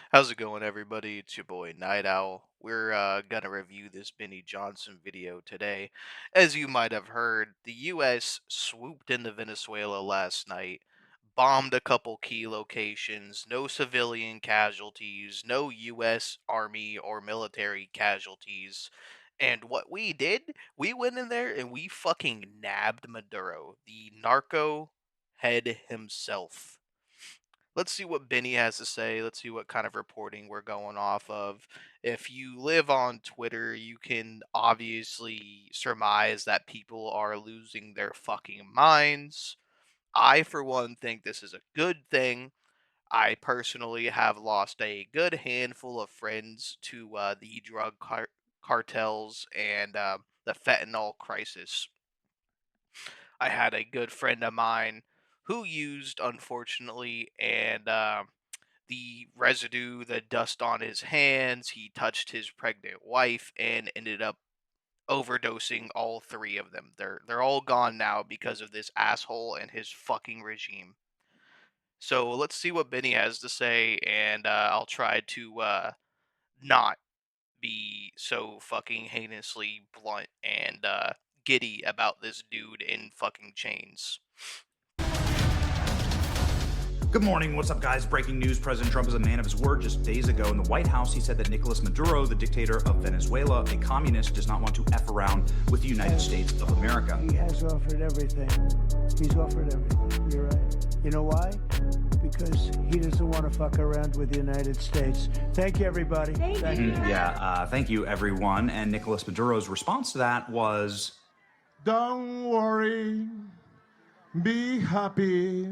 How's it going, everybody? It's your boy Night Owl. We're gonna review this Benny Johnson video today. As you might have heard, the U.S. swooped into Venezuela last night, bombed a couple key locations, no civilian casualties, no U.S. Army or military casualties. And what we did, we went in there and we fucking nabbed Maduro, the narco head himself. Let's see what Benny has to say. Let's see what kind of reporting we're going off of. If you live on Twitter, you can obviously surmise that people are losing their fucking minds. I, for one, think this is a good thing. I personally have lost a good handful of friends to the cartels and the fentanyl crisis. I had a good friend of mine who used, unfortunately, and the residue, the dust on his hands. He touched his pregnant wife and ended up overdosing all three of them. They're all gone now because of this asshole and his fucking regime. So let's see what Benny has to say, and I'll try to not be so fucking heinously blunt and giddy about this dude in fucking chains. Good morning. What's up, guys? Breaking news. President Trump is a man of his word. Just days ago in the White House, he said that Nicolas Maduro, the dictator of Venezuela, a communist, does not want to F around with the United States of America. He has offered everything. He's offered everything. You're right. You know why? Because he doesn't want to fuck around with the United States. Thank you, everybody. Thank you. Thank you, everyone. And Nicolas Maduro's response to that was, "Don't worry, be happy.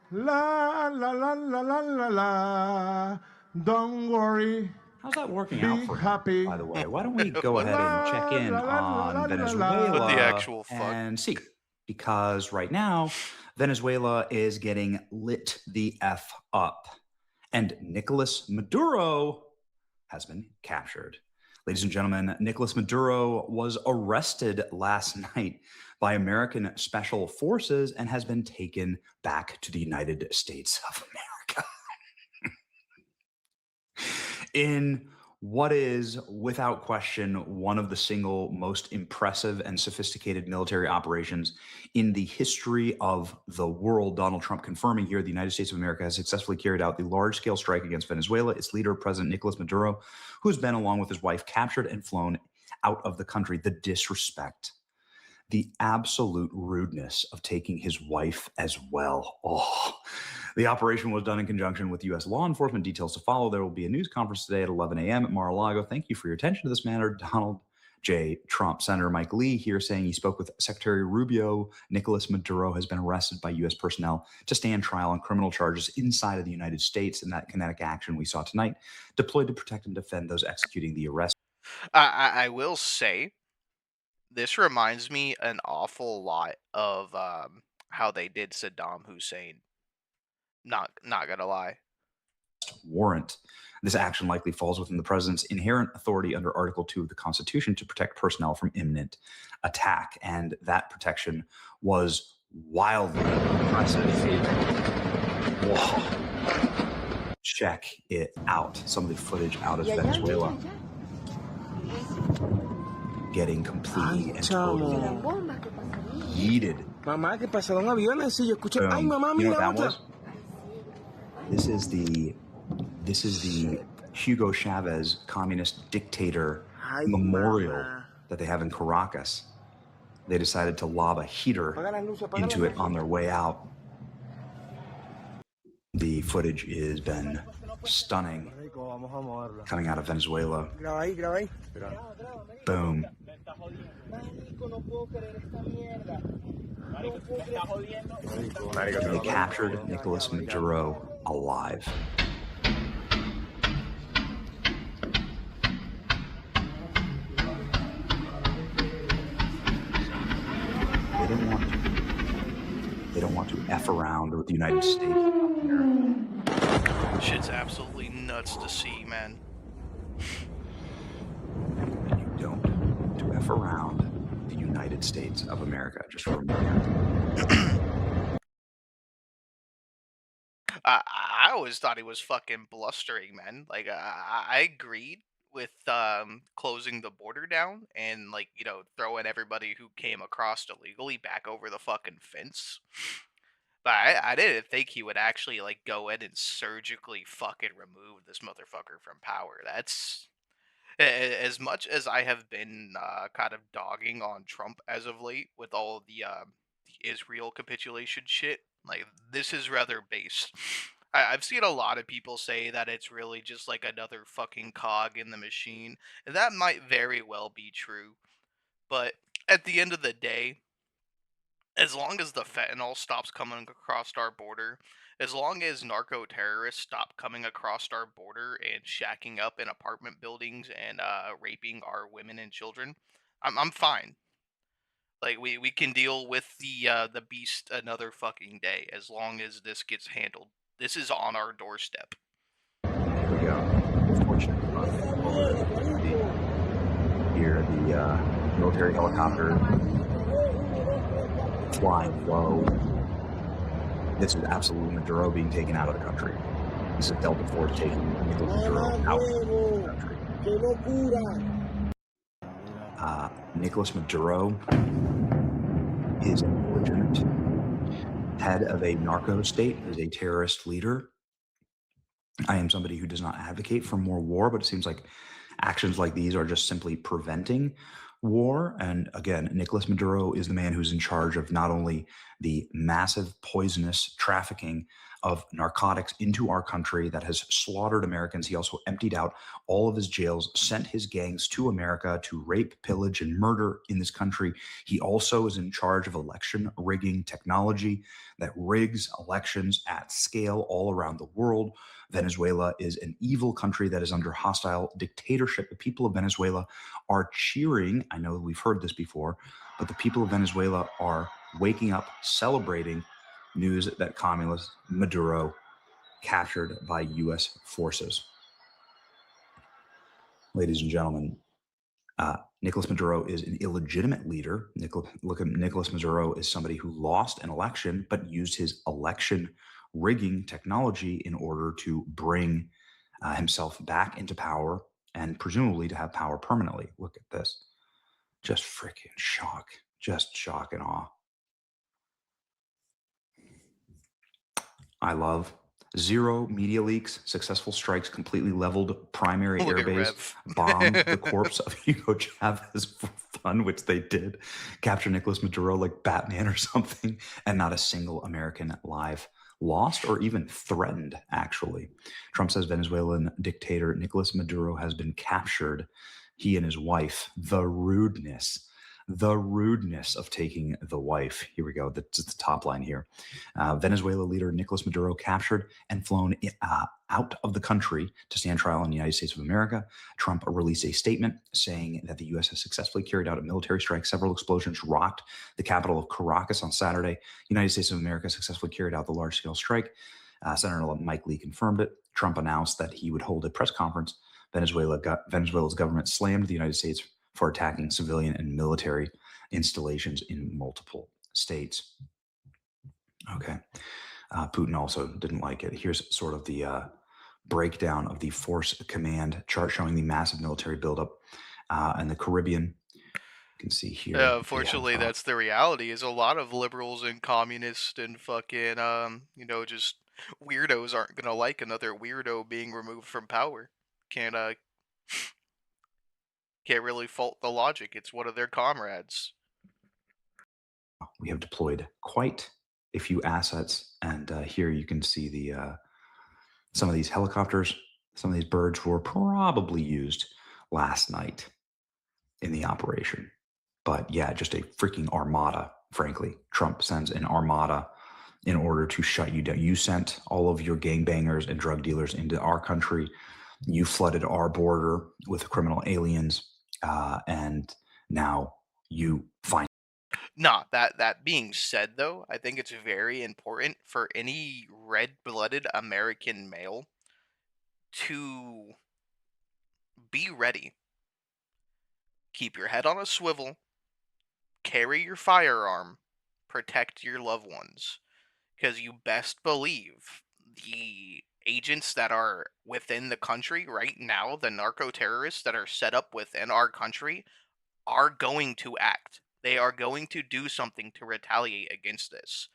La la la la la la la. Don't worry. how's that working out for him, happy. by the way? Why don't we go ahead and check in on Venezuela What the actual fuck? and see? Because right now, Venezuela is getting lit the F up. And Nicolas Maduro has been captured. Ladies and gentlemen, Nicolas Maduro was arrested last night by American special forces and has been taken back to the United States of America. In what is, without question, one of the single most impressive and sophisticated military operations in the history of the world, Donald Trump confirming here the United States of America has successfully carried out the large-scale strike against Venezuela. Its leader, President Nicolas Maduro, who's been, along with his wife, captured and flown out of the country. The disrespect, the absolute rudeness of taking his wife as well. Oh, the operation was done in conjunction with U.S. law enforcement. Details to follow. There will be a news conference today at 11 a.m. at Mar-a-Lago. Thank you for your attention to this matter. Donald J. Trump. Senator Mike Lee here saying he spoke with Secretary Rubio. Nicolas Maduro has been arrested by U.S. personnel to stand trial on criminal charges inside of the United States. And that kinetic action we saw tonight deployed to protect and defend those executing the arrest. I will say, this reminds me an awful lot of how they did Saddam Hussein. Not gonna lie. Warrant. This action likely falls within the president's inherent authority under Article 2 of the Constitution to protect personnel from imminent attack. And that protection was wildly impressive. Whoa. Check it out. Some of the footage out of Venezuela getting completely and totally yeeted. Mamá, que pasaron aviones y yo escuché, ay mamá, You know mira what that otra. was? This is the Hugo Chavez communist dictator Ay, memorial mamá. that they have in Caracas. They decided to lob a heater Apaga las luces, apaga into las it on their way out. The footage has been stunning coming out of Venezuela. Graba ahí, graba ahí. Boom. They captured Nicolas Maduro alive. They don't want to F around with the United States. Shit's absolutely nuts to see, man. And you don't want to F around the United States of America. Just remember. I always thought he was fucking blustering, man. Like I agreed with closing the border down and like throwing everybody who came across illegally back over the fucking fence. But I didn't think he would actually like go in and surgically fucking remove this motherfucker from power. That's as much as I have been kind of dogging on Trump as of late with all the Israel capitulation shit. Like this is rather base. I've seen a lot of people say that it's really just like another fucking cog in the machine, and that might very well be true. But at the end of the day, as long as the fentanyl stops coming across our border, as long as narco terrorists stop coming across our border and shacking up in apartment buildings and raping our women and children, I'm fine. Like we can deal with the beast another fucking day as long as this gets handled. This is on our doorstep. Here we go. Fortunate here, the military helicopter flying low. This is absolutely Maduro being taken out of the country. This is Delta Force taking Nicolas Maduro out of the country. Nicolas Maduro is an illegitimate head of a narco state, is a terrorist leader. I am somebody who does not advocate for more war, but it seems like actions like these are just simply preventing war. And again, Nicolas Maduro is the man who's in charge of not only the massive poisonous trafficking of narcotics into our country that has slaughtered Americans. He also emptied out all of his jails, sent his gangs to America to rape, pillage, and murder in this country. He also is in charge of election rigging technology that rigs elections at scale all around the world. Venezuela is an evil country that is under hostile dictatorship. The people of Venezuela are cheering. I know we've heard this before, but the people of Venezuela are waking up, celebrating news that communist Maduro captured by U.S. forces. Ladies and gentlemen, Nicolas Maduro is an illegitimate leader. Nicolas Maduro is somebody who lost an election, but used his election rigging technology in order to bring himself back into power and presumably to have power permanently. Look at this. Just freaking shock. Just shock and awe. I love zero media leaks, successful strikes, completely leveled primary Look at airbase, Rev. bombed the corpse of Hugo Chavez for fun, which they did. Capture Nicolas Maduro like Batman or something, and not a single American life lost or even threatened, actually. Trump says Venezuelan dictator Nicolas Maduro has been captured. He and his wife, the rudeness of taking the wife. Here we go. That's the top line here. Venezuela leader Nicolas Maduro captured and flown out of the country to stand trial in the United States of America. Trump released a statement saying that the U.S. has successfully carried out a military strike. Several explosions rocked the capital of Caracas on Saturday. United States of America successfully carried out the large-scale strike. Senator Mike Lee confirmed it. Trump announced that he would hold a press conference. Venezuela's government slammed the United States for attacking civilian and military installations in multiple states. Okay. Putin also didn't like it. Here's sort of the breakdown of the force command chart showing the massive military buildup in the Caribbean. You can see here. Unfortunately, that's the reality. Is a lot of liberals and communists and fucking just weirdos aren't gonna like another weirdo being removed from power. Can't can't really fault the logic. It's one of their comrades. We have deployed quite a few assets, and here you can see the some of these helicopters. Some of these birds were probably used last night in the operation. But yeah, just a freaking armada, frankly. Trump sends an armada in order to shut you down. You sent all of your gangbangers and drug dealers into our country. You flooded our border with criminal aliens, and now you find. Nah, that being said though, I think it's very important for any red-blooded American male to be ready. Keep your head on a swivel, carry your firearm, protect your loved ones. Because you best believe the agents that are within the country right now, the narco terrorists that are set up within our country, are going to act. They are going to do something to retaliate against this.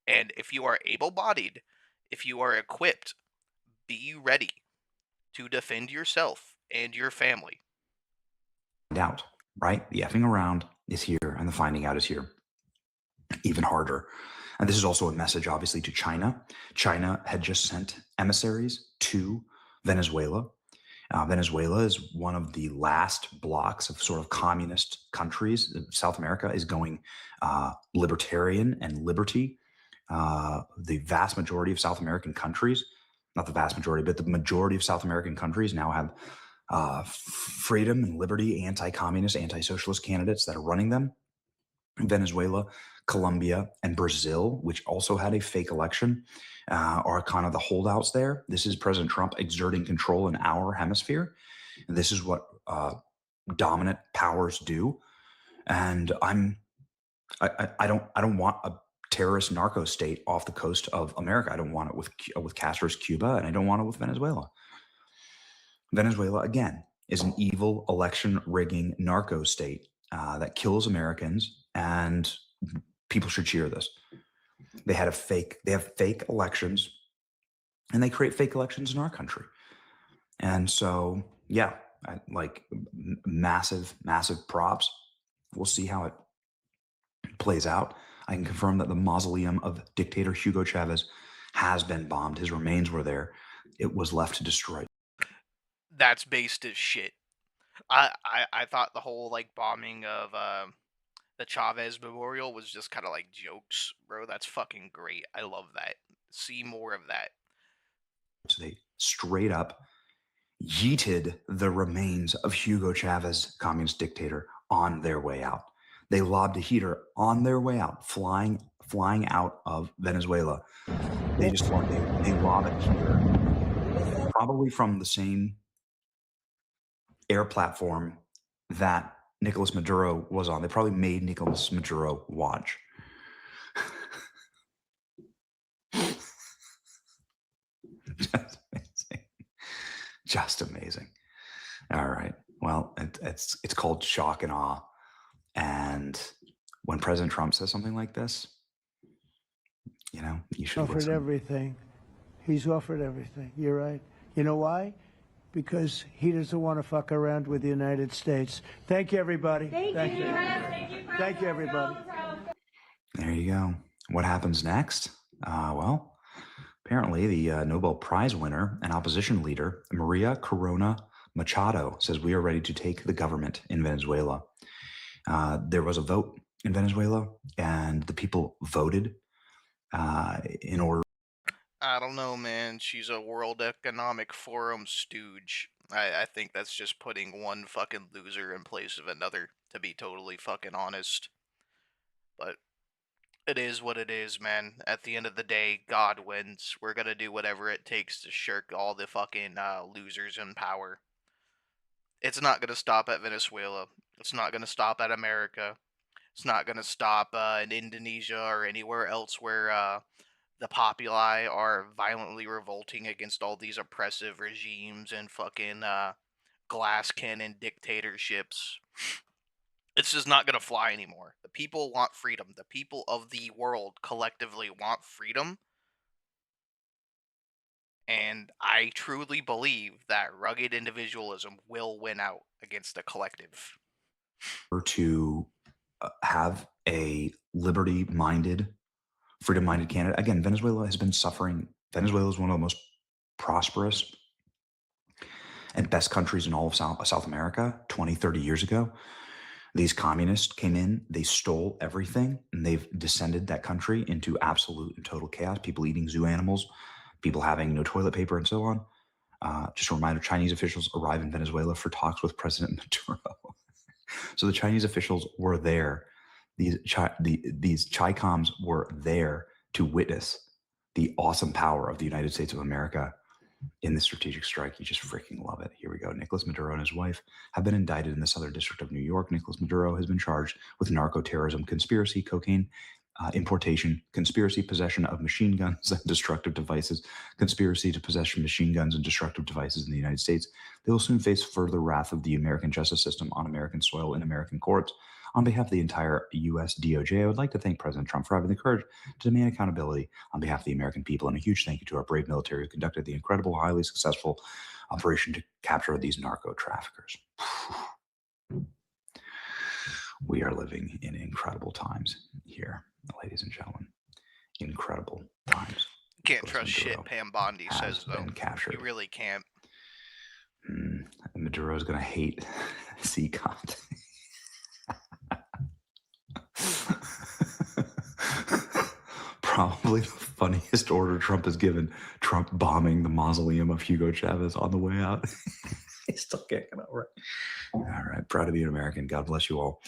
And if you are able bodied, if you are equipped, be ready to defend yourself and your family. Out, right? The effing around is here and the finding out is here. Even harder. And this is also a message, obviously, to China. China had just sent emissaries to Venezuela. Venezuela is one of the last blocks of sort of communist countries. South America is going libertarian and liberty. The vast majority of South American countries, not the vast majority, but the majority of South American countries now have freedom and liberty, anti-communist, anti-socialist candidates that are running them. Venezuela, Colombia, and Brazil, which also had a fake election, are kind of the holdouts there. This is President Trump exerting control in our hemisphere. And this is what dominant powers do. And I don't want a terrorist narco state off the coast of America. I don't want it with Castro's Cuba, and I don't want it with Venezuela. Venezuela, again, is an evil election rigging narco state that kills Americans, and people should cheer this. They have fake elections, and they create fake elections in our country. And so, yeah, massive props. We'll see how it plays out. I can confirm that the mausoleum of dictator Hugo Chavez has been bombed. His remains were there. It was left to destroy. That's based as shit. I thought the whole like bombing of the Chavez Memorial was just kind of like jokes, bro. That's fucking great. I love that. See more of that. So they straight up yeeted the remains of Hugo Chavez, communist dictator, on their way out. They lobbed a heater on their way out, flying out of Venezuela. They just they lob it here, probably from the same air platform that Nicolas Maduro was on. They probably made Nicolas Maduro watch. Just amazing. Just amazing. All right. Well, it's called shock and awe. And when President Trump says something like this, you should offered listen. Everything. He's offered everything. You're right. You know why? Because he doesn't want to fuck around with the United States. Thank you, everybody. Thank you. Thank you, everybody. There you go. What happens next? Well, apparently the Nobel Prize winner and opposition leader, Maria Corona Machado, says we are ready to take the government in Venezuela. There was a vote in Venezuela, and the people voted in order. I don't know, man. She's a World Economic Forum stooge. I think that's just putting one fucking loser in place of another, to be totally fucking honest. But it is what it is, man. At the end of the day, God wins. We're gonna do whatever it takes to shirk all the fucking losers in power. It's not gonna stop at Venezuela. It's not gonna stop at America. It's not gonna stop in Indonesia or anywhere else where the populi are violently revolting against all these oppressive regimes and fucking glass cannon dictatorships. It's just not going to fly anymore. The people want freedom. The people of the world collectively want freedom. And I truly believe that rugged individualism will win out against the collective. To have a liberty-minded, freedom-minded candidate. Again, Venezuela has been suffering. Venezuela is one of the most prosperous and best countries in all of South America 20, 30 years ago. These communists came in, they stole everything, and they've descended that country into absolute and total chaos. People eating zoo animals, people having no toilet paper, and so on. Just a reminder, Chinese officials arrive in Venezuela for talks with President Maduro. So the Chinese officials were there. These Chi-Coms were there to witness the awesome power of the United States of America in this strategic strike. You just freaking love it. Here we go. Nicolas Maduro and his wife have been indicted in the Southern District of New York. Nicolas Maduro has been charged with narco terrorism, conspiracy, cocaine importation, conspiracy, possession of machine guns and destructive devices, conspiracy to possess machine guns and destructive devices in the United States. They will soon face further wrath of the American justice system on American soil in American courts. On behalf of the entire U.S. DOJ, I would like to thank President Trump for having the courage to demand accountability on behalf of the American people, and a huge thank you to our brave military who conducted the incredible, highly successful operation to capture these narco traffickers. We are living in incredible times here, ladies and gentlemen. Incredible times. Can't trust shit Pam Bondi says, though. Captured. You really can't. Maduro's going to hate CCOT. Probably the funniest order Trump has given. Trump bombing the mausoleum of Hugo Chavez on the way out. He still can't get over it. All right. Proud to be an American. God bless you all.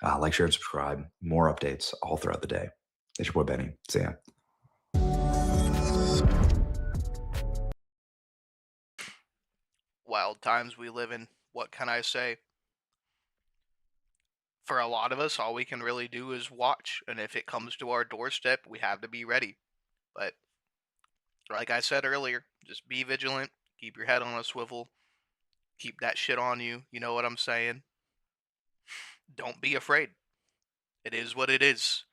Like, share, and subscribe. More updates all throughout the day. It's your boy Benny. See ya. Wild times we live in. What can I say? For a lot of us, all we can really do is watch. And if it comes to our doorstep, we have to be ready. But like I said earlier, just be vigilant. Keep your head on a swivel. Keep that shit on you. You know what I'm saying? Don't be afraid. It is what it is.